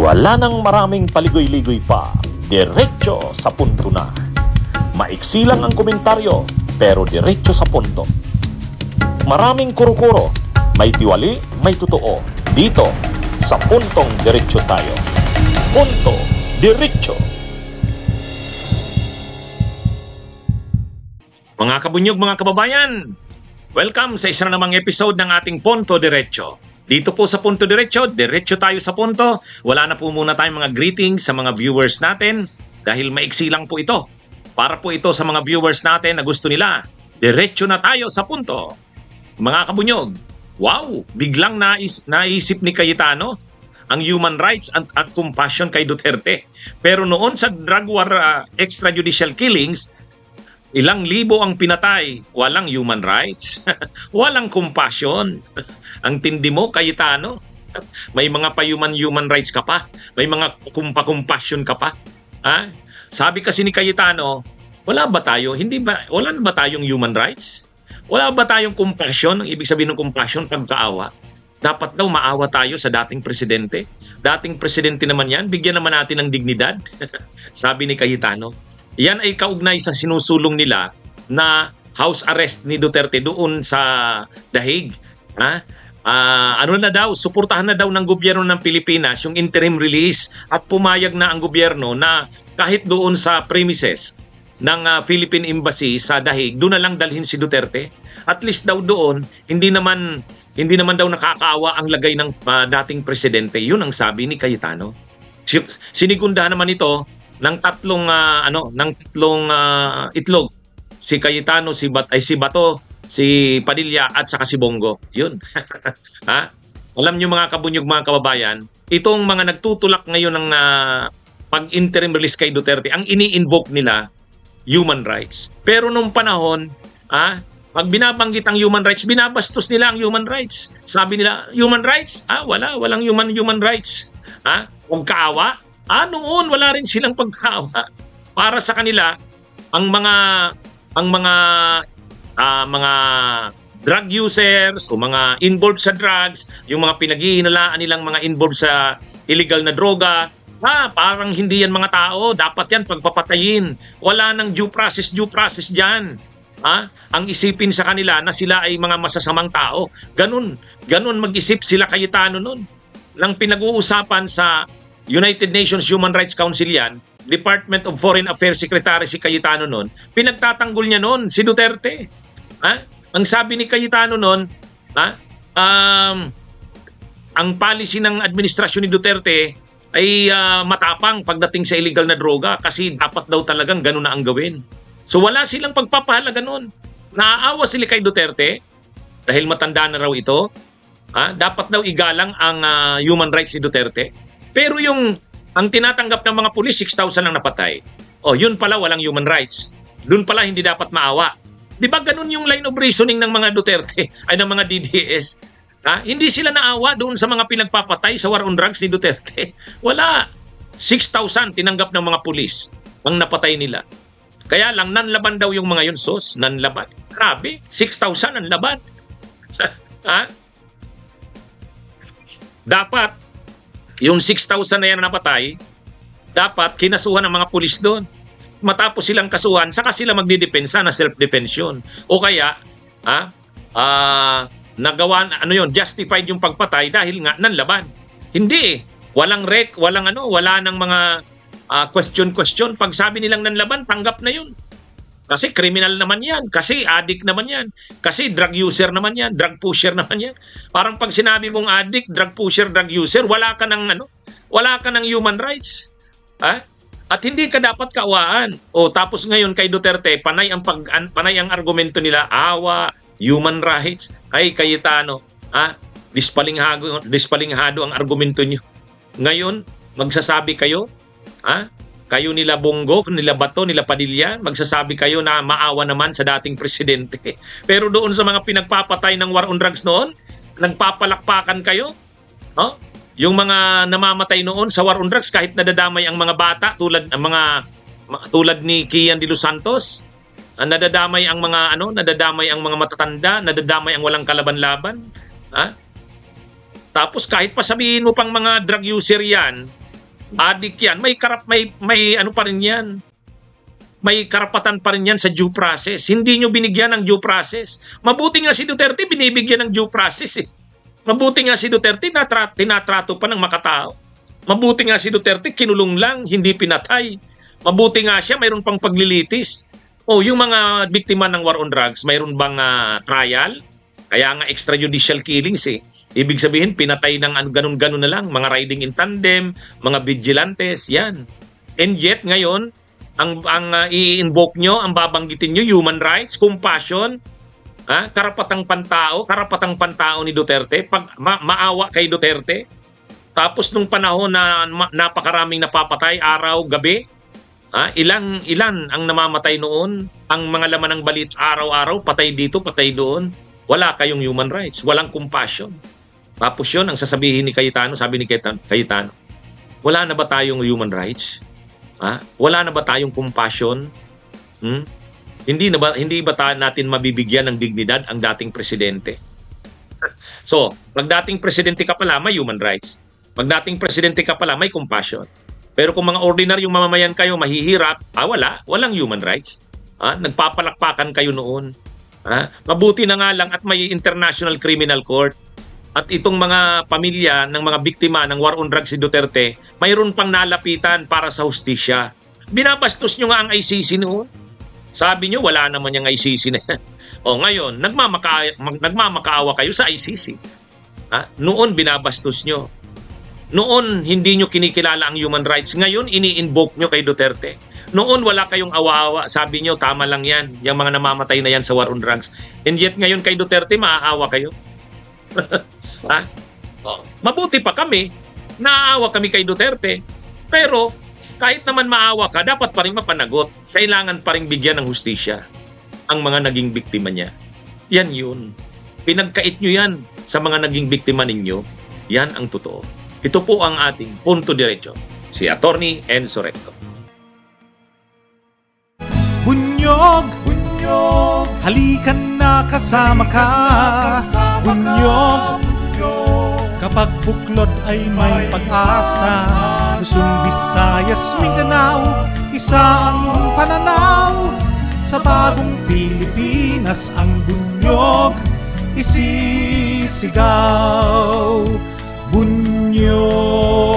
Wala nang maraming paligoy-ligoy pa, diretso sa punto na. Maiksi lang ang komentaryo, pero diretso sa punto. Maraming kuro-kuro, may tiwali, may totoo. Dito, sa Puntong Diretso tayo. Punto Diretso. Mga kabunyog, mga kababayan, welcome sa isa na namang episode ng ating Punto Diretso. Dito po sa Punto Diretso, diretso tayo sa punto. Wala na po muna tayong mga greetings sa mga viewers natin dahil maiksi lang po ito. Para po ito sa mga viewers natin na gusto nila, diretso na tayo sa punto. Mga kabunyog, wow! Biglang naisip ni Cayetano ang human rights at compassion kay Duterte. Pero noon sa drug war extrajudicial killings, ilang libo ang pinatay, walang human rights, walang compassion. Ang tindi mo, Cayetano. May mga human rights ka pa, may mga compassion ka pa. Ha? Sabi kasi ni Cayetano, wala ba tayong human rights? Wala ba tayong compassion? Ang ibig sabihin ng compassion, pagkaawa. Dapat daw maawa tayo sa dating presidente. Dating presidente naman yan, bigyan naman natin ng dignidad. Sabi ni Cayetano. Yan ay kaugnay sa sinusulong nila na house arrest ni Duterte doon sa The Hague. Suportahan na daw ng gobyerno ng Pilipinas yung interim release at pumayag na ang gobyerno na kahit doon sa premises ng Philippine Embassy sa The Hague, doon na lang dalhin si Duterte. At least daw doon, hindi naman daw nakakaawa ang lagay ng dating presidente. Yun ang sabi ni Cayetano. Sinigundahan naman ito ng tatlong itlog. Si Cayetano, si Bato, si Padilla at saka si Bongo. Yun. Ha? Alam niyo mga kabunyog, mga kababayan, itong mga nagtutulak ngayon ng pag-interim release kay Duterte, ang ini-invoke nila human rights. Pero nung panahon, pag binabanggit ang human rights, binabastos nila ang human rights. Sabi nila, human rights? Walang human rights. Huwag kaawa? Noon wala rin silang pagkaawa. Para sa kanila, ang mga drug users o mga involved sa drugs, yung mga pinaghihinalaan nilang mga involved sa illegal na droga, parang hindi yan mga tao, dapat yan pagpapatayin. Wala nang due process dyan. Ang isipin sa kanila na sila ay mga masasamang tao. Ganun mag-isip sila Cayetano nun. Nang pinag-uusapan sa United Nations Human Rights Council yan, Department of Foreign Affairs Secretary si Cayetano nun, pinagtatanggol niya nun si Duterte. Ang sabi ni Cayetano nun, ang policy ng administrasyon ni Duterte ay matapang pagdating sa illegal na droga kasi dapat daw talagang ganun na ang gawin. So wala silang pagpapahalaga nun. Naaawa sila kay Duterte dahil matanda na raw ito. Dapat daw igalang ang human rights ni Duterte. Pero ang tinatanggap ng mga pulis, 6,000 ang napatay. Yun pala walang human rights. Doon pala hindi dapat maawa. Di ba ganun yung line of reasoning ng mga Duterte, ay ng mga DDS? Hindi sila naawa doon sa mga pinagpapatay sa war on drugs ni Duterte. Wala. 6,000 tinanggap ng mga pulis ang napatay nila. Kaya lang, nanlaban daw yung mga yun, sos. Nanlaban. Grabe, 6,000 ang laban. Dapat, yung 6,000 na yan na napatay, dapat kinasuhan ng mga pulis doon. Matapos silang kasuhan, saka sila magdidepensa na self-defense yun. O kaya, justified yung pagpatay dahil nga nanlaban. Hindi eh. Walang wala nang mga question. Pag sabi nilang nanlaban, tanggap na yun. Kasi criminal naman yan. Kasi addict naman yan. Kasi drug user naman yan. Drug pusher naman yan. Parang pag sinabi mong addict, drug pusher, drug user, wala ka ng human rights. At hindi ka dapat kaawaan. Tapos ngayon kay Duterte, panay ang argumento nila, awa, human rights. Ay, Cayetano, dispalinghado ang argumento nyo. Ngayon, magsasabi kayo, kayo nila Bongo, nila Bato, nila Padilla, magsasabi kayo na maawa naman sa dating presidente. Pero doon sa mga pinagpapatay ng war on drugs noon, nagpapalakpakan kayo. Yung mga namamatay noon sa war on drugs, kahit nadadamay ang mga bata, tulad ni Kian de los Santos, nadadamay ang mga matatanda, nadadamay ang walang kalaban-laban. Tapos kahit pa sabihin mo pang mga drug user yan, Adik yan. May ano pa rin yan. May karapatan pa rin yan sa due process. Hindi nyo binigyan ng due process. Mabuti nga si Duterte, binibigyan ng due process eh. Mabuti nga si Duterte, tinatrato pa ng makatao. Mabuti nga si Duterte, kinulong lang, hindi pinatay. Mabuti nga siya, mayroon pang paglilitis. O, yung mga biktima ng war on drugs, mayroon bang trial? Kaya nga extrajudicial killings eh. Ibig sabihin, pinatay ng ganun-ganun na lang, mga riding in tandem, mga vigilantes, yan. And yet, ngayon, ang i-invoke nyo, ang babanggitin nyo, human rights, compassion, karapatang pantao ni Duterte, pag maawa kay Duterte. Tapos nung panahon na napakaraming napapatay, araw, gabi, ilan ang namamatay noon, ang mga laman ng balit araw-araw, patay dito, patay doon, wala kayong human rights, walang compassion. Tapos yun, ang sasabihin ni Cayetano, sabi ni Cayetano, wala na ba tayong human rights? Wala na ba tayong compassion? Hindi ba natin mabibigyan ng dignidad ang dating presidente? So, pag dating presidente ka pala, may human rights. Pag dating presidente ka pala, may compassion. Pero kung mga ordinaryong mamamayan kayo, mahihirap, walang human rights. Nagpapalakpakan kayo noon. Mabuti na nga lang at may International Criminal Court. At itong mga pamilya ng mga biktima ng war on drugs si Duterte, mayroon pang nalapitan para sa hustisya. Binabastos nyo nga ang ICC noon. Sabi nyo, wala naman yung ICC na yan. O ngayon, nagmamakaawa kayo sa ICC. Noon, binabastos nyo. Noon, hindi nyo kinikilala ang human rights. Ngayon, ini-invoke nyo kay Duterte. Noon, wala kayong awa-awa. Sabi nyo, tama lang yan. Yung mga namamatay na yan sa war on drugs. And yet, ngayon kay Duterte, maaawa kayo. Mabuti pa kami, naaawa kami kay Duterte, pero kahit naman maawa ka, dapat pa rin mapanagot. Kailangan pa rin bigyan ng hustisya ang mga naging biktima niya. Yan yun. Pinagkait nyo yan sa mga naging biktima ninyo. Yan ang totoo. Ito po ang ating punto diretso. Si Attorney Enzo Recto. Bunyog, bunyog, halikan na kasama ka. Bunyog, kapag buklod ay may pag-asa. Luzon, Visayas, Mindanao, isa ang pananaw. Sa bagong Pilipinas ang bunyog isisigaw. Bunyog.